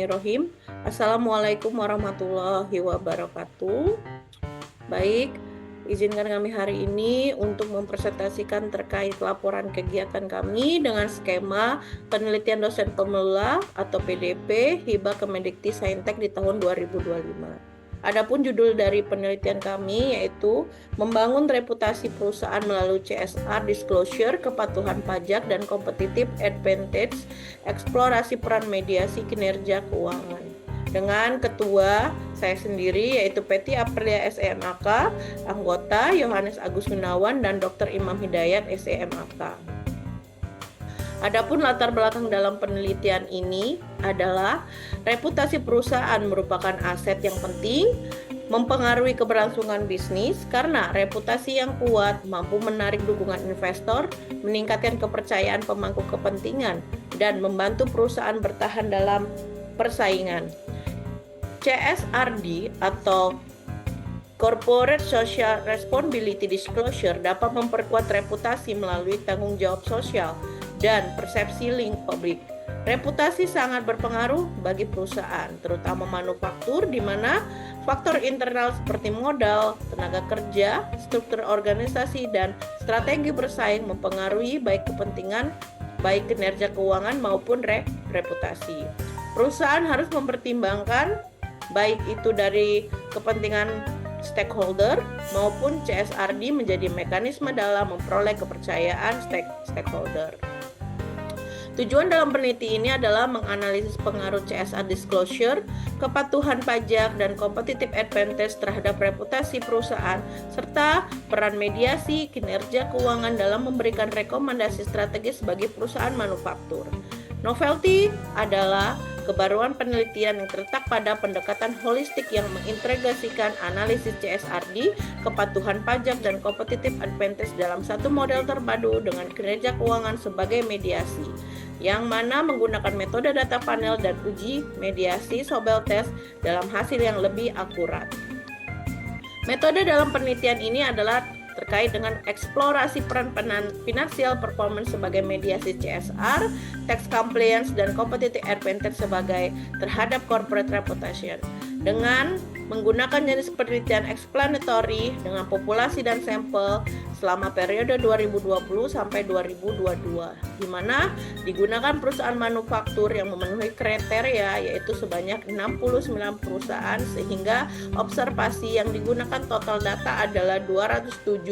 Bismillahirrahmanirrahim. Assalamualaikum warahmatullahi wabarakatuh. Baik, izinkan kami hari ini untuk mempresentasikan terkait laporan kegiatan kami dengan skema penelitian dosen pemula atau PDP Hibah Kemendikti-Saintek di tahun 2025. Adapun judul dari penelitian kami yaitu membangun reputasi perusahaan melalui CSR disclosure, kepatuhan pajak dan competitive advantage, eksplorasi peran mediasi kinerja keuangan. Dengan ketua saya sendiri yaitu Peti Aprilia SEMAK, anggota Yohanes Agus Gunawan dan Dr. Imam Hidayat SEMAK. Adapun latar belakang dalam penelitian ini adalah reputasi perusahaan merupakan aset yang penting, mempengaruhi keberlangsungan bisnis karena reputasi yang kuat mampu menarik dukungan investor, meningkatkan kepercayaan pemangku kepentingan, dan membantu perusahaan bertahan dalam persaingan. CSRD atau Corporate Social Responsibility Disclosure dapat memperkuat reputasi melalui tanggung jawab sosial dan persepsi link publik. Reputasi sangat berpengaruh bagi perusahaan, terutama manufaktur di mana faktor internal seperti modal, tenaga kerja, struktur organisasi, dan strategi bersaing mempengaruhi baik kepentingan, baik kinerja keuangan maupun reputasi. Perusahaan harus mempertimbangkan baik itu dari kepentingan stakeholder maupun CSRD menjadi mekanisme dalam memperoleh kepercayaan stakeholder. Tujuan dalam penelitian ini adalah menganalisis pengaruh CSR disclosure, kepatuhan pajak, dan competitive advantage terhadap reputasi perusahaan, serta peran mediasi kinerja keuangan dalam memberikan rekomendasi strategis bagi perusahaan manufaktur. Novelty adalah kebaruan penelitian yang terletak pada pendekatan holistik yang mengintegrasikan analisis CSRD, kepatuhan pajak, dan competitive advantage dalam satu model terpadu dengan kinerja keuangan sebagai mediasi, yang mana menggunakan metode data panel dan uji mediasi Sobel test dalam hasil yang lebih akurat. Metode dalam penelitian ini adalah terkait dengan eksplorasi peran financial performance sebagai mediasi CSR, tax compliance, dan competitive advantage sebagai terhadap corporate reputation. Dengan menggunakan jenis penelitian explanatory dengan populasi dan sampel selama periode 2020 sampai 2022, di mana digunakan perusahaan manufaktur yang memenuhi kriteria yaitu sebanyak 69 perusahaan, sehingga observasi yang digunakan total data adalah 207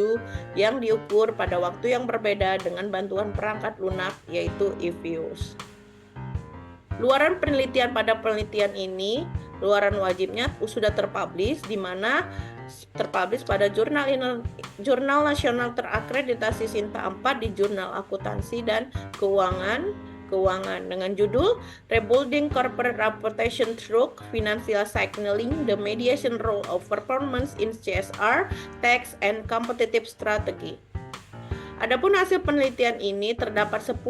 yang diukur pada waktu yang berbeda dengan bantuan perangkat lunak yaitu eViews. Luaran penelitian pada penelitian ini, luaran wajibnya sudah terpublish, di mana terpublish pada jurnal nasional terakreditasi Sinta 4 di Jurnal Akuntansi dan Keuangan dengan judul Rebuilding Corporate Reputation Through Financial Signaling: The Mediation Role of Performance in CSR, Tax, and Competitive Strategy. Adapun hasil penelitian ini terdapat 10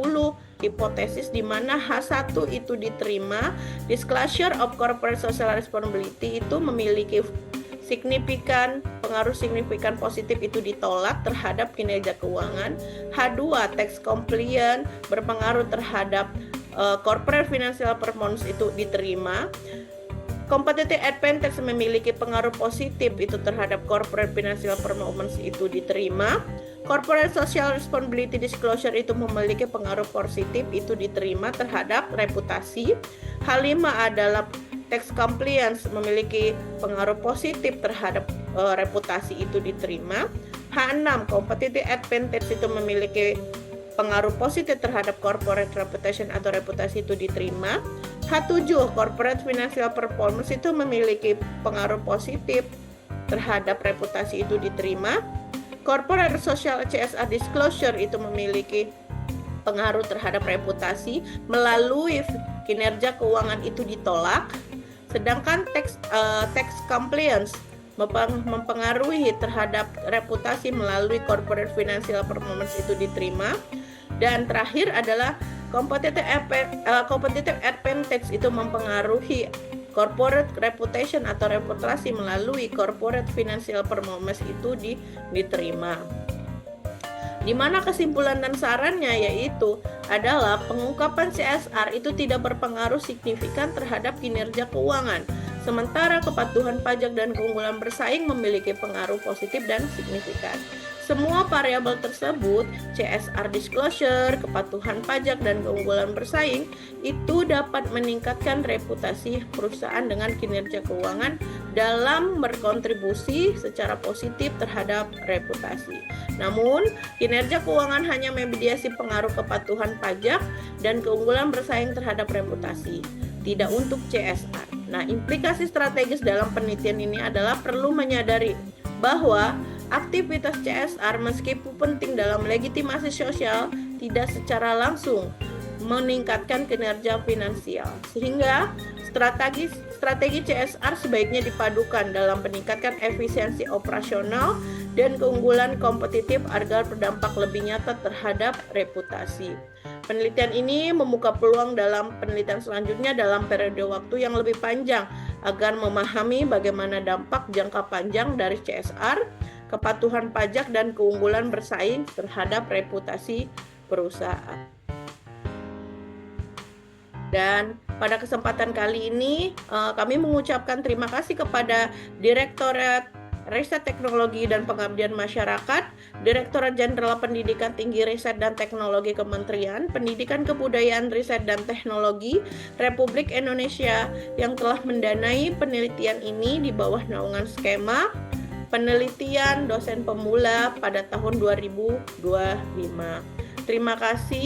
hipotesis di mana H1 itu diterima, disclosure of corporate social responsibility itu memiliki pengaruh signifikan positif itu ditolak terhadap kinerja keuangan. H2, tax compliance berpengaruh terhadap corporate financial performance itu diterima. Competitive advantage memiliki pengaruh positif itu terhadap corporate financial performance itu diterima. Corporate social responsibility disclosure itu memiliki pengaruh positif itu diterima terhadap reputasi. H5 adalah tax compliance memiliki pengaruh positif terhadap reputasi itu diterima. H6 competitive advantage itu memiliki pengaruh positif terhadap corporate reputation atau reputasi itu diterima. H7 corporate financial performance itu memiliki pengaruh positif terhadap reputasi itu diterima. Corporate social CSR disclosure itu memiliki pengaruh terhadap reputasi melalui kinerja keuangan itu ditolak. Sedangkan tax compliance mempengaruhi terhadap reputasi melalui corporate financial performance itu diterima. Dan terakhir adalah competitive advantage itu mempengaruhi corporate reputation atau reputasi melalui corporate financial performance itu diterima. di mana kesimpulan dan sarannya yaitu adalah pengungkapan CSR itu tidak berpengaruh signifikan terhadap kinerja keuangan, sementara kepatuhan pajak dan keunggulan bersaing memiliki pengaruh positif dan signifikan. Semua variabel tersebut, CSR disclosure, kepatuhan pajak, dan keunggulan bersaing, itu dapat meningkatkan reputasi perusahaan dengan kinerja keuangan dalam berkontribusi secara positif terhadap reputasi. Namun, kinerja keuangan hanya memediasi pengaruh kepatuhan pajak dan keunggulan bersaing terhadap reputasi, tidak untuk CSR. Nah, implikasi strategis dalam penelitian ini adalah perlu menyadari bahwa aktivitas CSR meskipun penting dalam legitimasi sosial tidak secara langsung meningkatkan kinerja finansial, sehingga strategi CSR sebaiknya dipadukan dalam meningkatkan efisiensi operasional dan keunggulan kompetitif agar berdampak lebih nyata terhadap reputasi. Penelitian ini membuka peluang dalam penelitian selanjutnya dalam periode waktu yang lebih panjang agar memahami bagaimana dampak jangka panjang dari CSR, kepatuhan pajak, dan keunggulan bersaing terhadap reputasi perusahaan. Dan pada kesempatan kali ini kami mengucapkan terima kasih kepada Direktorat Riset Teknologi dan Pengabdian Masyarakat, Direktorat Jenderal Pendidikan Tinggi Riset dan Teknologi Kementerian Pendidikan Kebudayaan Riset dan Teknologi Republik Indonesia yang telah mendanai penelitian ini di bawah naungan skema penelitian dosen pemula pada tahun 2025. Terima kasih.